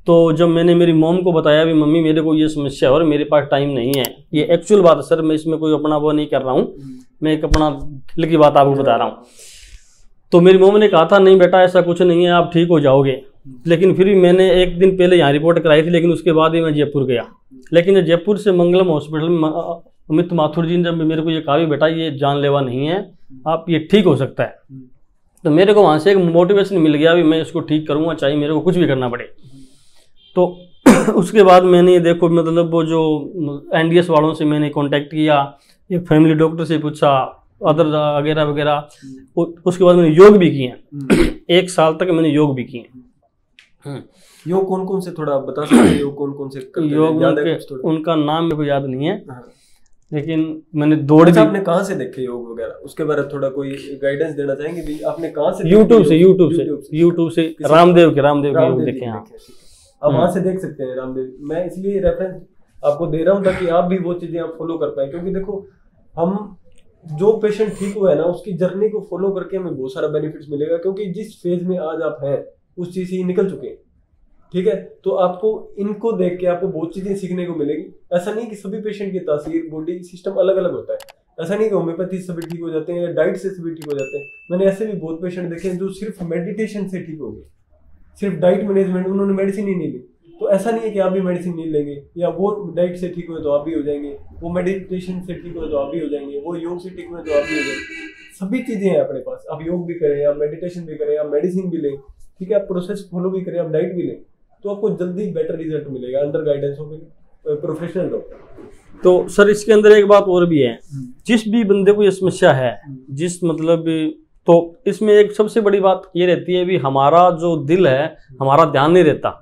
तो जब मैंने मेरी मॉम को बताया भी मम्मी मेरे को ये समस्या है और मेरे पास टाइम नहीं है, ये एक्चुअल बात है सर, मैं इसमें कोई अपना वो नहीं कर रहा हूँ, मैं एक अपना दिल की बात आपको बता रहा हूँ। तो मेरी मॉम ने कहा था नहीं बेटा ऐसा कुछ नहीं है, आप ठीक हो जाओगे। लेकिन फिर भी मैंने एक दिन पहले यहाँ रिपोर्ट कराई थी, लेकिन उसके बाद ही मैं जयपुर गया। लेकिन जयपुर से मंगलम हॉस्पिटल में अमित माथुर जी ने जब मेरे को ये कहा भी बेटा ये जानलेवा नहीं है, आप ये ठीक हो सकता है, तो मेरे को वहाँ से एक मोटिवेशन मिल गया, अभी मैं इसको ठीक करूँगा, चाहे मेरे को कुछ भी करना पड़े। तो उसके बाद मैंने देखो मतलब वो जो NDS वालों से मैंने कांटेक्ट किया, एक फैमिली डॉक्टर से पूछा, अदर वगैरह वगैरह। उसके बाद मैंने योग भी किए 1 साल तक मैंने योग भी किए। योग कौन कौन से, थोड़ा आप बता सकते हैं योग कौन कौन से करते योग उनका नाम मेरे को याद नहीं है, लेकिन मैंने दौड़ भी। आपने कहाँ से देखे योग वगैरह, उसके बारे में थोड़ा कोई गाइडेंस देना चाहेंगे भी, आपने कहाँ से? यूट्यूब से रामदेव के योग देखे हैं आप वहाँ से देख सकते हैं रामदेव। मैं इसलिए रेफरेंस आपको दे रहा हूँ ताकि आप भी वो चीजें आप फॉलो कर पाए, क्योंकि देखो हम जो पेशेंट ठीक हुआ है ना, उसकी जर्नी को फॉलो करके हमें बहुत सारा बेनिफिट्स मिलेगा, क्योंकि जिस फेज में आज आप हैं उस चीज से निकल चुके हैं, ठीक है। तो आपको इनको देख के आपको बहुत चीजें सीखने को मिलेगी। ऐसा नहीं कि सभी पेशेंट की तासीर बॉडी सिस्टम अलग अलग होता है, ऐसा नहीं कि होम्योपैथी से सभी ठीक हो जाते हैं या डाइट से सभी ठीक हो जाते हैं। मैंने ऐसे भी बहुत पेशेंट देखे हैं जो सिर्फ मेडिटेशन से ठीक हो गए, सिर्फ डाइट मैनेजमेंट, उन्होंने मेडिसिन ही नहीं ली। तो ऐसा नहीं है कि आप भी मेडिसिन नहीं लेंगे, या वो डाइट से ठीक हुए तो आप भी हो जाएंगे, वो मेडिटेशन से ठीक हुए तो आप भी हो जाएंगे, वो योग से ठीक हुए तो आप भी हो जाएंगे। सभी चीजें हैं अपने पास, आप योग भी करें, आप मेडिटेशन भी करें, आप मेडिसिन भी लें, ठीक है, आप प्रोसेस फॉलो भी करें, आप डाइट भी लें, तो आपको जल्दी बेटर रिजल्ट मिलेगा under guidance of professional doctor. तो सर इसके अंदर एक बात और भी है, जिस भी बंदे को ये समस्या है, जिस मतलब, तो इसमें एक सबसे बड़ी बात ये रहती है भी हमारा जो दिल है, हमारा ध्यान नहीं रहता,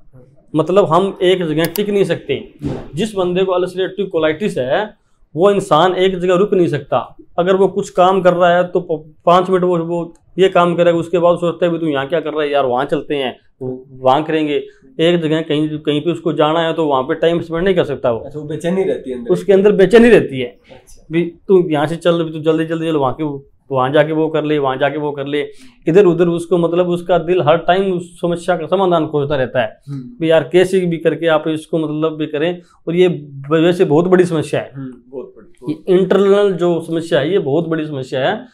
मतलब हम एक जगह टिक नहीं सकते। जिस बंदे को अल्सरेटिव कोलाइटिस है वो इंसान एक जगह रुक नहीं सकता। अगर वो कुछ काम कर रहा है तो 5 मिनट वो ये काम करेगा, उसके बाद सोचता है भी तू यहाँ क्या कर रहा है यार, वहाँ चलते हैं, वहाँ करेंगे। एक जगह कहीं कहीं पे उसको जाना है तो वहाँ पे टाइम स्पेंड नहीं कर सकता वो। अच्छा, वो बेचैनी रहती है उसके अंदर, बेचैनी रहती है। अच्छा। भी तू यहाँ से चल, तू जल्दी जल्दी वहाँ जाके वो कर ले, वहाँ जाके वो कर ले, इधर उधर उसको मतलब उसका दिल हर टाइम उस समस्या का समाधान खोजता रहता है भी यार कैसे भी करके आप इसको मतलब भी करें। और ये वैसे बहुत बड़ी समस्या है, बहुत बड़ी, ये इंटरनल जो समस्या है ये बहुत बड़ी समस्या है।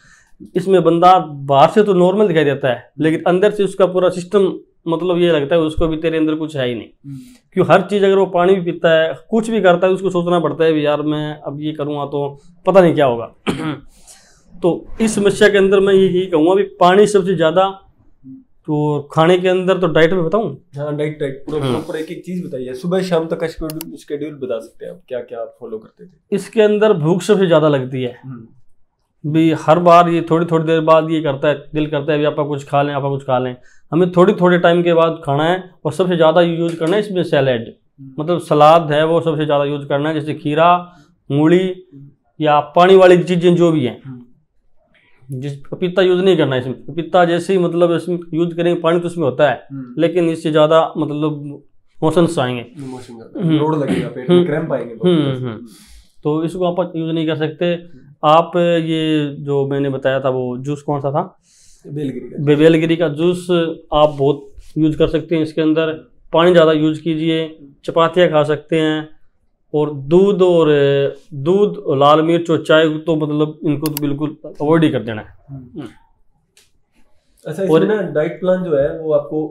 इसमें बंदा बाहर से तो नॉर्मल दिखाई देता है, लेकिन अंदर से उसका पूरा सिस्टम मतलब ये लगता है उसको भी तेरे अंदर कुछ है ही नहीं। क्यों, हर चीज़ अगर वो पानी भी पीता है, कुछ भी करता है, उसको सोचना पड़ता है भी यार मैं अब ये करूँगा तो पता नहीं क्या होगा। तो इस समस्या के अंदर मैं यही कहूँगा भी पानी सबसे ज़्यादा। तो खाने के अंदर तो डाइट में बताऊँ? हाँ, डाइट प्रॉपर एक एक चीज़ बताइए, सुबह शाम तक का शेड्यूल बता सकते हैं आप, क्या क्या आप फॉलो करते थे? इसके अंदर भूख सबसे ज़्यादा लगती है भी, हर बार ये थोड़ी थोड़ी देर बाद ये करता है, दिल करता है भी आपका कुछ खा लें, आपका कुछ खा लें। हमें थोड़ी थोड़े टाइम के बाद खाना है, और सबसे ज़्यादा यूज करना है इसमें सैलेड, मतलब सलाद है वो सबसे ज़्यादा यूज करना है, जैसे खीरा, मूली या पानी वाली चीज़ें जो भी हैं। जिस पपीता यूज नहीं करना है इसमें, पपीता जैसे ही मतलब इसमें यूज करेंगे पानी तो उसमें होता है, लेकिन इससे ज़्यादा मतलब मोशंस आएंगे, रोड लगेगा, पेट में क्रैम्प आएंगे, तो इसको आप यूज नहीं कर सकते। आप ये जो मैंने बताया था वो जूस कौन सा था, बेलगिरी का जूस आप बहुत यूज कर सकते हैं। इसके अंदर पानी ज़्यादा यूज कीजिए, चपातियाँ खा सकते हैं, और दूध और लाल मिर्च और चाय तो मतलब इनको तो बिल्कुल अवॉइड ही कर देना है। अच्छा, इसमें ना डाइट प्लान जो है वो आपको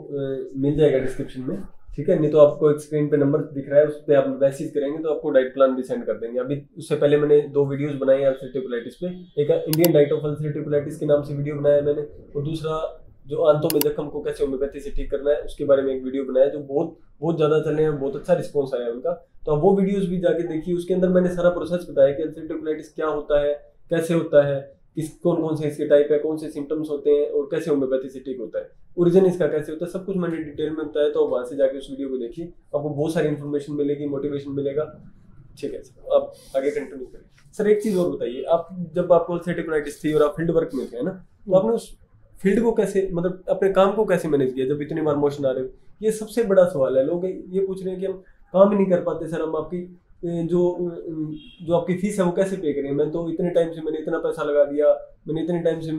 मिल जाएगा डिस्क्रिप्शन में, ठीक है, नहीं तो आपको एक स्क्रीन पे नंबर दिख रहा है, उस पर आप मैसेज करेंगे तो आपको डाइट प्लान भी सेंड कर देंगे। अभी उससे पहले मैंने 2 वीडियोस बनाई है अल्सरेटिव कोलाइटिस पे, एक Indian diet of ulcerative colitis के नाम से वीडियो बनाया मैंने, और दूसरा जो आंतों में जख्म को कैसे होम्योपैथी से ठीक करना है उसके बारे में एक वीडियो बनाया, जो बहुत ज़्यादा चले हैं, बहुत अच्छा रिस्पॉन्स आया उनका। तो आप वो वीडियोस भी जाके देखिए, उसके अंदर मैंने सारा प्रोसेस बताया कि अल्सरेटिव कोलाइटिस क्या होता है, कैसे होता है, किस कौन कौन से इसके टाइप है, कौन से सिम्टम्स होते हैं, और कैसे होम्योपैथी से ठीक होता है, ओरिजिन इसका कैसे होता है, सब कुछ मैंने डिटेल में बताया। तो वहाँ से जाके उस वीडियो को देखिए, आपको बहुत सारी इन्फॉर्मेशन मिलेगी, मोटिवेशन मिलेगा, ठीक है। सर आप आगे कंटिन्यू करें। सर एक चीज़ और बताइए, आप जब आपको अल्सरेटिव कोलाइटिस थी और आप फील्ड वर्क में थे ना, तो आपने उस फील्ड को कैसे, मतलब अपने काम को कैसे मैनेज किया जब इतनी बार मोशन आ रहे हो? ये सबसे बड़ा सवाल है। लोग ये पूछ रहे हैं कि हम काम ही नहीं कर पाते सर, हम आपकी जो आपकी फीस है वो कैसे पे करें? मैं तो इतने टाइम से मैंने इतना पैसा लगा दिया, मैंने इतने टाइम से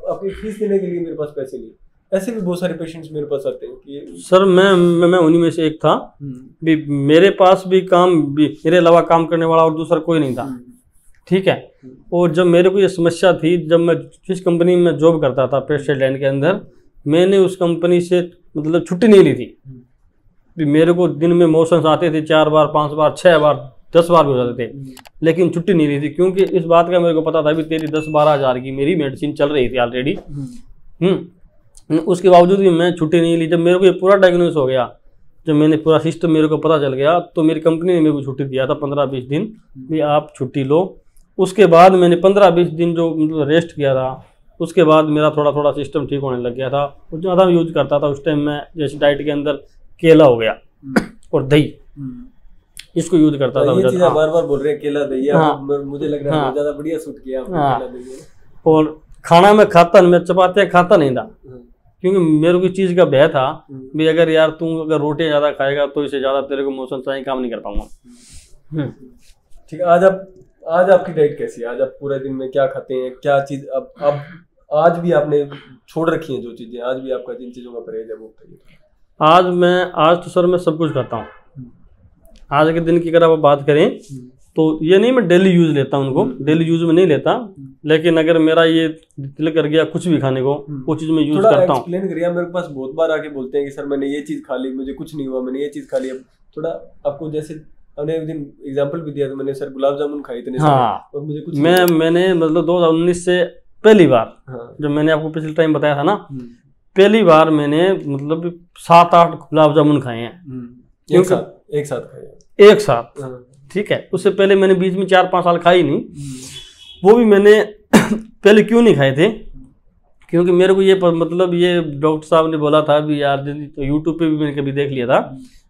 आपकी फीस देने के लिए मेरे पास पैसे नहीं। ऐसे भी बहुत सारे पेशेंट्स मेरे पास आते हैं कि सर मैं उन्हीं में से एक था भी, मेरे पास भी काम भी, मेरे अलावा काम करने वाला और दूसरा कोई नहीं था, ठीक है। और जब मेरे को ये समस्या थी, जब मैं जिस कंपनी में जॉब करता था पेस्टेड लाइन के अंदर, मैंने उस कंपनी से मतलब छुट्टी नहीं ली थी। मेरे को दिन में मोशंस आते थे 4 बार 5 बार 6 बार 10 बार भी हो जाते थे, लेकिन छुट्टी नहीं ली थी, क्योंकि इस बात का मेरे को पता था भी तेरी 10-12 हज़ार की मेरी मेडिसिन चल रही थी ऑलरेडी, उसके बावजूद भी मैं छुट्टी नहीं ली। जब मेरे को ये पूरा डायग्नोस हो गया, जब मैंने पूरा सिस्टम मेरे को पता चल गया, तो मेरी कंपनी ने मेरे को छुट्टी दिया था 15-20 दिन भी आप छुट्टी लो। उसके बाद मैंने 15-20 दिन जो मतलब रेस्ट किया था, उसके बाद मेरा थोड़ा थोड़ा सिस्टम ठीक होने लग गया था। और ज़्यादा यूज करता था उस टाइम मैं, जैसे डाइट के अंदर केला हो गया और दही, इसको यूज करता था। ये चीज़ आप बार बार बोल रहे हैं केला दही, मुझे लग रहा है ज़्यादा बढ़िया सूट किया आपने केला दही। और खाना मैं खाता नहीं, मैं चपातियाँ खाता नहीं था, क्योंकि मेरे को चीज़ का भय था भी अगर यार तू अगर रोटियाँ ज़्यादा खाएगा तो इससे ज़्यादा तेरे को मोशन चाहिए, काम नहीं कर पाऊंगा। ठीक है, आज आपकी डाइट कैसी है? आज आप पूरे दिन में क्या खाते हैं, क्या चीज़ अब आज भी आपने छोड़ रखी है जो चीज़ें, आज भी आपका जिन चीज़ों का परहेज है वो बताइए। आज तो सर मैं सब कुछ खाता हूँ। आज के दिन की अगर आप बात करें तो ये नहीं मैं डेली यूज लेता हूँ उनको, डेली यूज में नहीं लेता, लेकिन अगर मेरा ये दिल कर गया कुछ भी खाने को, वो चीज़ मैं यूज करता हूँ। एक्सप्लेन करिए, मेरे पास बहुत बार आके बोलते हैं कि सर मैंने ये चीज़ खा ली, मुझे कुछ नहीं हुआ, मैंने ये चीज़ खा ली। अब थोड़ा आपको जैसे हमने एक दिन एग्जांपल भी दिया था, मैंने सर गुलाब जामुन खाए इतने और मुझे कुछ मैंने मतलब 2019 से पहली बार, जब मैंने आपको पिछले टाइम बताया था ना, पहली बार मैंने मतलब 7-8 गुलाब जामुन खाए हैं एक साथ। ठीक है, उससे पहले मैंने बीच में 4-5 साल खाई नहीं। वो भी मैंने पहले क्यों नहीं खाए थे, क्योंकि मेरे को ये मतलब ये डॉक्टर साहब ने बोला था भी यार, तो यूट्यूब पे भी मैंने कभी देख लिया था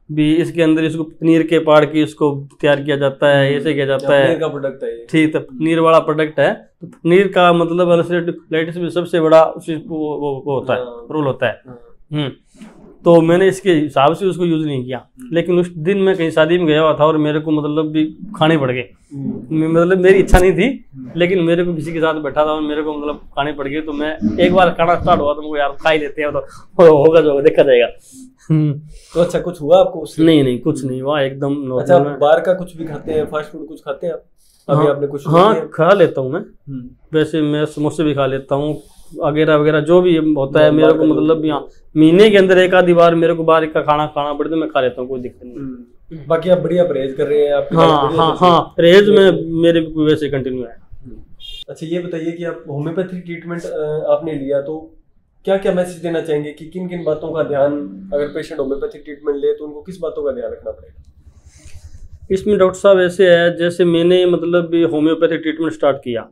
भी इसके अंदर इसको पनीर के पाड़ के इसको तैयार किया जाता है, ऐसे किया जाता है, पनीर का प्रोडक्ट है, ठीक है, पनीर वाला प्रोडक्ट है। तो पनीर का मतलब अल्सरेटिव कोलाइटिस में सबसे बड़ा वो होता है, रोल होता है। तो मैंने इसके हिसाब से उसको यूज नहीं किया, लेकिन उस दिन मैं कहीं शादी में गया हुआ था और मेरे को मतलब भी खाने पड़ गए। मतलब मेरी इच्छा नहीं थी, लेकिन मेरे को किसी के साथ बैठा था और मेरे को मतलब खाने पड़ गए। तो मैं एक बार खाना स्टार्ट हुआ तो मुझे यार खा ही लेते हैं, तो होगा जो देखा जाएगा। तो अच्छा, कुछ हुआ आपको उससे? नहीं कुछ नहीं हुआ, एकदम नॉर्मल। अच्छा, बाहर का कुछ भी खाते हैं, फास्ट फूड कुछ खाते हैं आप? अभी आपने कुछ? हाँ, खा लेता हूँ मैं। वैसे मैं समोसे भी खा लेता हूँ, वगैरह वगैरह जो भी होता है मेरे को, मतलब यहाँ महीने के अंदर 1 आधी बार मेरे को बाहर का खाना पड़े तो मैं खा लेता हूँ, कोई दिक्कत नहीं। बाकी आप बढ़िया परहेज कर रहे हैं आप? हाँ, परहेज में मेरे वैसे कंटिन्यू है। अच्छा, ये बताइए कि आप होम्योपैथिक ट्रीटमेंट आपने लिया तो क्या क्या मैसेज देना चाहेंगे कि किन किन बातों का ध्यान, अगर पेशेंट होम्योपैथिक ट्रीटमेंट ले तो उनको किस बातों का ध्यान रखना पड़ेगा? इसमें डॉक्टर साहब ऐसे है, जैसे मैंने मतलब होम्योपैथिक ट्रीटमेंट स्टार्ट किया,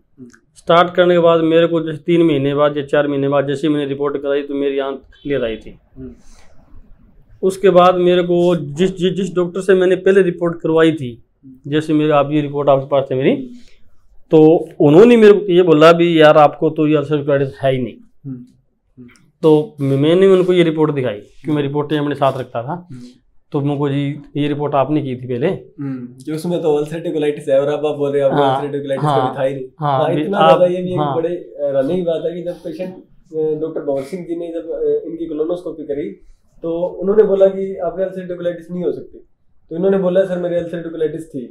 स्टार्ट करने के बाद मेरे को जैसे 3 महीने बाद या 4 महीने बाद जैसे मैंने रिपोर्ट कराई तो मेरी आंख क्लियर आई थी। उसके बाद मेरे को जिस डॉक्टर से मैंने पहले रिपोर्ट करवाई थी, जैसे मेरे आप ये रिपोर्ट आपके पास है मेरी, तो उन्होंने मेरे को ये बोला भी यार आपको तो ये अल्सरेटिव कोलाइटिस है ही नहीं। तो मैंने उनको ये रिपोर्ट दिखाई, क्योंकि मैं रिपोर्टें अपने साथ रखता था। तो मुझको जी ये रिपोर्ट आपने की थी पहले, जो उसमें तो अल्सरेटिव कोलाइटिस है और अब आप बोल रहे हैं आपको अल्सरेटिव कोलाइटिस कभी था ही नहीं। इतना ज़्यादा ये भी एक बड़े हैरानी की बात है कि जब पेशेंट डॉक्टर भंवर सिंह जी ने जब इनकी कोलोनोस्कोपी करी तो उन्होंने बोला कि आपके अल्सरेटिव कोलाइटिस नहीं हो सकती। तो इन्होंने बोला सर मेरी अल्सरेटिव कोलाइटिस थी,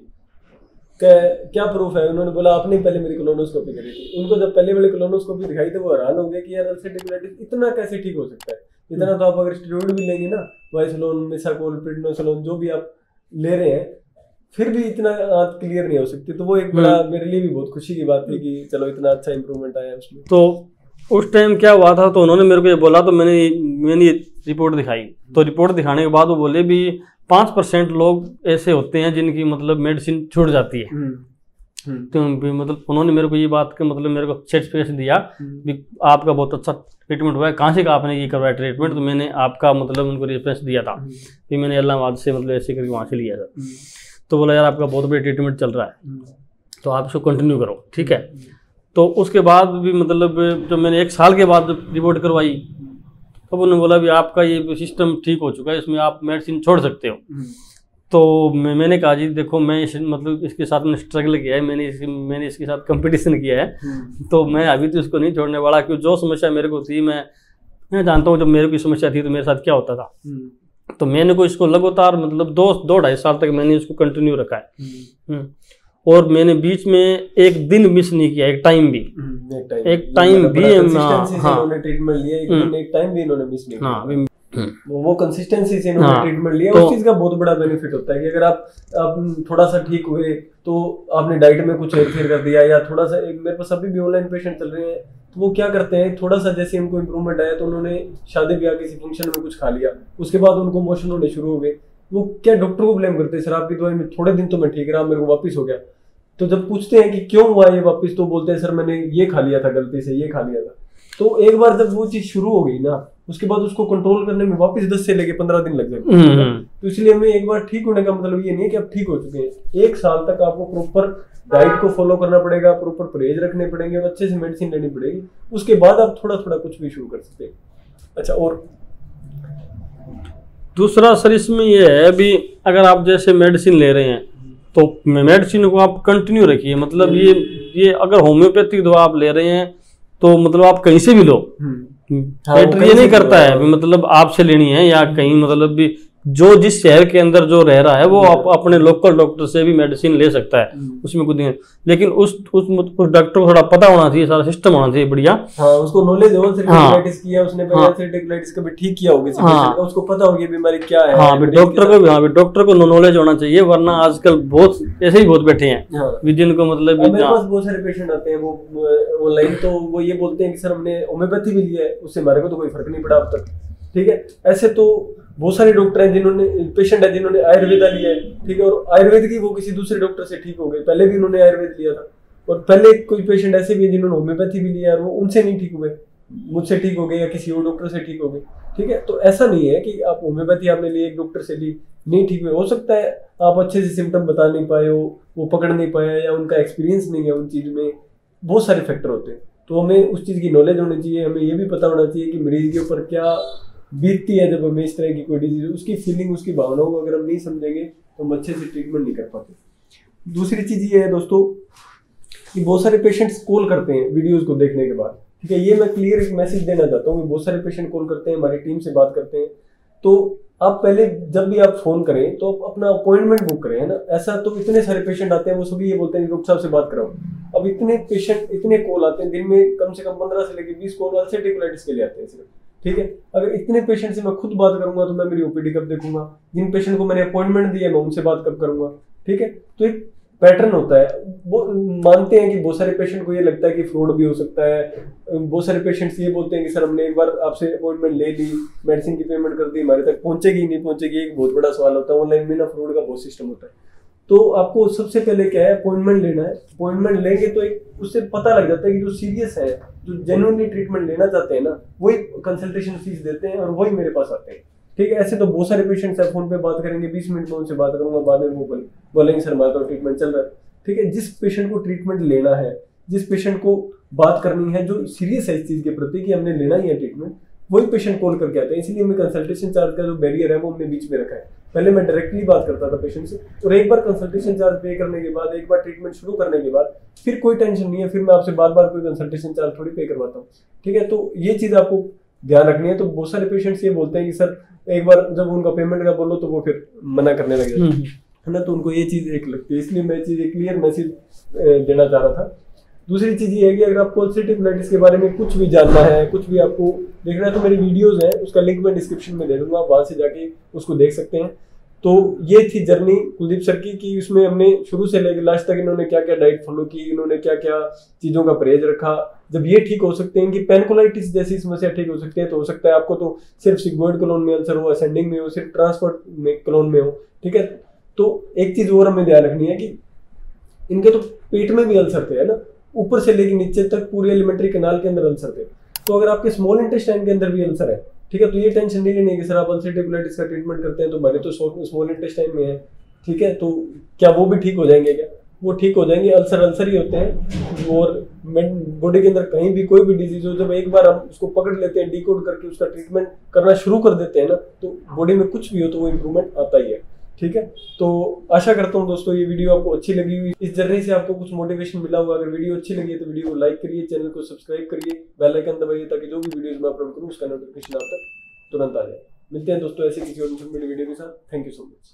क्या प्रूफ है? उन्होंने बोला आपने पहले मेरी कोलोनोस्कोपी करी थी। उनको जब पहले वाली कोलोनोस्कोपी दिखाई तो वो हैरान हो गए कि यार अल्सरेटिव कोलाइटिस इतना कैसे ठीक हो सकता है। इतना तो आप अगर स्टेरॉइड भी लेंगे ना, वाइसोलोन, मिसाकोल, प्रिडनोसोलोन जो भी आप ले रहे हैं, फिर भी इतना आंख क्लियर नहीं हो सकती। तो वो एक बड़ा मेरे लिए भी बहुत खुशी की बात थी कि चलो इतना अच्छा इंप्रूवमेंट आया उसमें। तो उस टाइम क्या हुआ था, तो उन्होंने मेरे को ये बोला, तो मैंने रिपोर्ट दिखाई। तो रिपोर्ट दिखाने के बाद वो बोले भी 5% लोग ऐसे होते हैं जिनकी मतलब मेडिसिन छूट जाती है। तो मतलब उन्होंने मेरे को ये बात का मतलब मेरे को सर्टिफिकेशन दिया भी आपका बहुत अच्छा ट्रीटमेंट हुआ है, कहाँ से का आपने ये करवाया ट्रीटमेंट? तो मैंने आपका मतलब उनको रेफरेंस दिया था कि मैंने इलाहाबाद से मतलब ऐसे करके वहाँ से लिया था। तो बोला यार आपका बहुत बड़ा ट्रीटमेंट चल रहा है, तो आप इसको कंटिन्यू करो, ठीक है। तो उसके बाद भी मतलब जब मैंने 1 साल के बाद जब रिपोर्ट करवाई तब उन्होंने बोला भी आपका ये सिस्टम ठीक हो चुका है, इसमें आप मेडिसिन छोड़ सकते हो। तो मैंने कहा जी देखो मैं मतलब इसके साथ मैंने स्ट्रगल किया है, मैंने इसके साथ कंपटीशन किया है, तो मैं अभी तो इसको नहीं छोड़ने वाला। क्योंकि जो समस्या मेरे को थी मैं जानता हूँ, जब मेरे को समस्या थी तो मेरे साथ क्या होता था। तो मैंने को इसको लगातार मतलब 2-2.5 साल तक मैंने इसको कंटिन्यू रखा है। और मैंने बीच में एक दिन मिस नहीं किया, एक टाइम भी ट्रीटमेंट लिया, एक टाइम भी इन्होंने मिस नहीं किया। वो कंसिस्टेंसी से इन्होंने ट्रीटमेंट लिया। उस चीज का बहुत बड़ा बेनिफिट होता है कि अगर आप थोड़ा सा ठीक हुए तो आपने डाइट में कुछ हेरफेर कर दिया, या थोड़ा सा, मेरे पास अभी भी ऑनलाइन पेशेंट चल रहे हैं तो वो क्या करते हैं, थोड़ा सा जैसे उनको इम्प्रूवमेंट आया तो उन्होंने शादी ब्याह किसी फंक्शन में कुछ खा लिया, उसके बाद उनको मोशन होने शुरू हो गए, वो क्या डॉक्टर को ब्लेम करते हैं, सर आपकी दवाई में थोड़े दिन तो मैं ठीक रहा, मेरे को वापस हो गया। तो जब पूछते हैं कि क्यों हुआ ये वापस, तो बोलते हैं सर मैंने ये खा लिया था गलती से, ये खा लिया था। तो एक बार जब वो चीज शुरू हो गई ना, उसके बाद उसको कंट्रोल करने में वापस 10 से लेके 15 दिन लग जाएंगे। तो इसलिए हमें एक बार ठीक होने का मतलब ये नहीं है कि आप ठीक हो चुके हैं। 1 साल तक आपको प्रॉपर डाइट को फॉलो करना पड़ेगा, प्रॉपर परहेज रखने पड़ेंगे और अच्छे से मेडिसिन लेनी पड़ेगी, उसके बाद आप थोड़ा थोड़ा कुछ भी शुरू कर सकते हैं। अच्छा, और दूसरा सर इसमें ये है, अभी अगर आप जैसे मेडिसिन ले रहे हैं तो मेडिसिन को आप कंटिन्यू रखिए, मतलब ये अगर होम्योपैथिक दवा आप ले रहे हैं तो मतलब आप कहीं से भी लो, डॉक्टर ये नहीं करता है मतलब आपसे लेनी है या कहीं, मतलब भी जो जिस शहर के अंदर जो रह रहा है वो अपने लोकल डॉक्टर से भी मेडिसिन ले सकता है, उसमें कुछ नहीं है। लेकिन उस डॉक्टर को थोड़ा पता होना चाहिए, सारा सिस्टम होना चाहिए बढ़िया। हाँ, उसको नॉलेज हो, सिर्फ किया उसने पहले सिर्फ कभी ठीक किया होगा, हाँ, उसको पता होगी बीमारी क्या है। हाँ, डॉक्टर को भी, हाँ, डॉक्टर को नॉलेज होना चाहिए, वरना आजकल बहुत ऐसे ही बहुत बैठे हैं जिनको मतलब मेरे पास बहुत सारे पेशेंट आते हैं वो ऑनलाइन, तो वो ये बोलते हैं कि सर हमने होम्योपैथी भी लिया है, उससे हमारे को तो कोई फर्क नहीं पड़ा अब तक। ठीक है, ऐसे तो बहुत सारे डॉक्टर हैं जिन्होंने पेशेंट है जिन्होंने आयुर्वेदा लिया है, ठीक है, और आयुर्वेद की वो किसी दूसरे डॉक्टर से ठीक हो गए, पहले भी उन्होंने आयुर्वेद लिया था। और पहले कोई पेशेंट ऐसे भी है जिन्होंने होम्योपैथी भी लिया है और वो उनसे नहीं ठीक हुए, मुझसे ठीक हो गए या किसी और डॉक्टर से ठीक हो गए। ठीक है, तो ऐसा नहीं है कि आप होम्योपैथी आपने ली एक डॉक्टर से ली नहीं ठीक हुए, हो सकता है आप अच्छे से सिम्टम बता नहीं पाए हो, वो पकड़ नहीं पाया या उनका एक्सपीरियंस नहीं है उन चीज में, बहुत सारे फैक्टर होते हैं। तो हमें उस चीज की नॉलेज होनी चाहिए, हमें ये भी पता होना चाहिए कि मरीज के ऊपर क्या बीतती है जब हमें इस तरह की कोई डिजीज, उसकी फीलिंग, उसकी भावनाओं को अगर हम नहीं समझेंगे तो हम अच्छे से ट्रीटमेंट नहीं कर पाते। दूसरी चीज ये है दोस्तों कि बहुत सारे पेशेंट्स कॉल करते हैं वीडियोस को देखने के बाद। ठीक है, ये मैं क्लियर एक मैसेज देना चाहता हूँ कि बहुत सारे पेशेंट कॉल करते हैं, हमारी टीम से बात करते हैं, तो आप पहले जब भी आप फोन करें तो अपना अपॉइंटमेंट बुक करें, है ना। ऐसा तो इतने सारे पेशेंट आते हैं, वो सभी ये बोलते हैं डॉक्टर साहब से बात कराओ। अब इतने पेशेंट, इतने कॉल आते हैं दिन में, कम से कम 15 से लेकर 20 कॉल अल्सरेटिव कोलाइटिस के लिए आते हैं सिर्फ। ठीक है, अगर इतने पेशेंट से मैं खुद बात करूंगा तो मैं मेरी ओपीडी कब देखूंगा, जिन पेशेंट को मैंने अपॉइंटमेंट दिया मैं उनसे बात कब करूंगा। ठीक है, तो एक पैटर्न होता है। वो मानते हैं कि बहुत सारे पेशेंट को ये लगता है कि फ्रॉड भी हो सकता है, बहुत सारे पेशेंट्स ये बोलते हैं कि सर हमने एक बार आपसे अपॉइंटमेंट ले ली, मेडिसिन की पेमेंट कर दी, हमारे तक पहुंचेगी नहीं पहुंचेगी, एक बहुत बड़ा सवाल होता है। ऑनलाइन में ना फ्रॉड का बहुत सिस्टम होता है। तो आपको सबसे पहले क्या है, अपॉइंटमेंट लेना है। अपॉइंटमेंट लेंगे तो एक उससे पता लग जाता है कि जो सीरियस है, जो जेन्युइनली ट्रीटमेंट लेना चाहते हैं ना, वही कंसल्टेशन फीस देते हैं और वही मेरे पास आते हैं। ठीक है, ऐसे तो बहुत सारे पेशेंट्स हैं, फोन पे बात करेंगे 20 मिनट में उनसे बात करूंगा, बाद में वो बोलेंगे सर हमारा तो ट्रीटमेंट चल रहा है। ठीक है, जिस पेशेंट को ट्रीटमेंट लेना है, जिस पेशेंट को बात करनी है, जो सीरियस है इस चीज के प्रति कि हमने लेना ही है ट्रीटमेंट, वही पेशेंट कॉल करके आते हैं। इसलिए हमें कंसल्टेशन चार्ज का जो बैरियर है वो हमने बीच में रखा है। पहले मैं डायरेक्टली बात करता था पेशेंट से, और एक बार कंसल्टेशन चार्ज पे करने के बाद, एक बार ट्रीटमेंट शुरू करने के बाद फिर कोई टेंशन नहीं है, फिर मैं आपसे बार बार कोई कंसल्टेशन चार्ज थोड़ी पे करवाता हूँ। ठीक है, तो ये चीज आपको ध्यान रखनी है। तो बहुत सारे पेशेंट्स ये बोलते हैं कि सर एक बार जब उनका पेमेंट का बोलो तो वो फिर मना करने लगे, है ना। तो उनको ये चीज एक लगती है, इसलिए मैं चीज एक क्लियर मैसेज देना चाह रहा था। दूसरी चीज ये है कि अगर आपको अल्सरेटिव कोलाइटिस के बारे में कुछ भी जानना है, कुछ भी आपको देखना है, तो मेरी वीडियोस हैं, उसका लिंक मैं डिस्क्रिप्शन में दे दूंगा, आप वहां से जाके उसको देख सकते हैं। तो ये थी जर्नी कुलदीप सर की, कि उसमें हमने शुरू से लेकर लास्ट तक इन्होंने क्या क्या डाइट फॉलो की, इन्होंने क्या क्या चीजों का परहेज रखा। जब ये ठीक हो सकते हैं कि पेनकोलाइटिस जैसी समस्या ठीक हो सकती है, तो हो सकता है आपको तो सिर्फ सिग्मोइड कोलोन में अल्सर हो, असेंडिंग में हो, सिर्फ ट्रांसवर्स में कोलोन में हो। ठीक है, तो एक चीज और हमें ध्यान रखनी है कि इनके तो पेट में भी अल्सर थे, है ना, ऊपर से लेकर नीचे तक पूरे एलिमेंट्री कैनाल के अंदर अल्सर थे। तो अगर आपके स्मॉल इंटेस्टाइन के अंदर भी अल्सर है, ठीक है, तो ये टेंशन नहीं लेनी है कि सर आप अल्सरेटिव कोलाइटिस का ट्रीटमेंट करते हैं तो हमारे तो स्मॉल इंटेस्टाइन में है, ठीक है, तो क्या वो भी ठीक हो जाएंगे? क्या वो ठीक हो जाएंगे? अल्सर ही होते हैं। और बॉडी के अंदर कहीं भी कोई भी डिजीज हो, जब एक बार हम उसको पकड़ लेते हैं, डिकोड करके उसका ट्रीटमेंट करना शुरू कर देते हैं ना, तो बॉडी में कुछ भी हो तो वो इम्प्रूवमेंट आता ही है। ठीक है, तो आशा करता हूँ दोस्तों ये वीडियो आपको अच्छी लगी हुई, इस जर्नी से आपको कुछ मोटिवेशन मिला होगा। अगर वीडियो अच्छी लगी है तो वीडियो को लाइक करिए, चैनल को सब्सक्राइब करिए, बेल आइकन दबाइए ताकि जो भी वीडियोस मैं अपलोड करूँ उसका नोटिफिकेशन आप तक तुरंत आ जाए। मिलते हैं दोस्तों ऐसे किसी और इन्फॉर्मेटिव वीडियो के साथ। Thank you so much.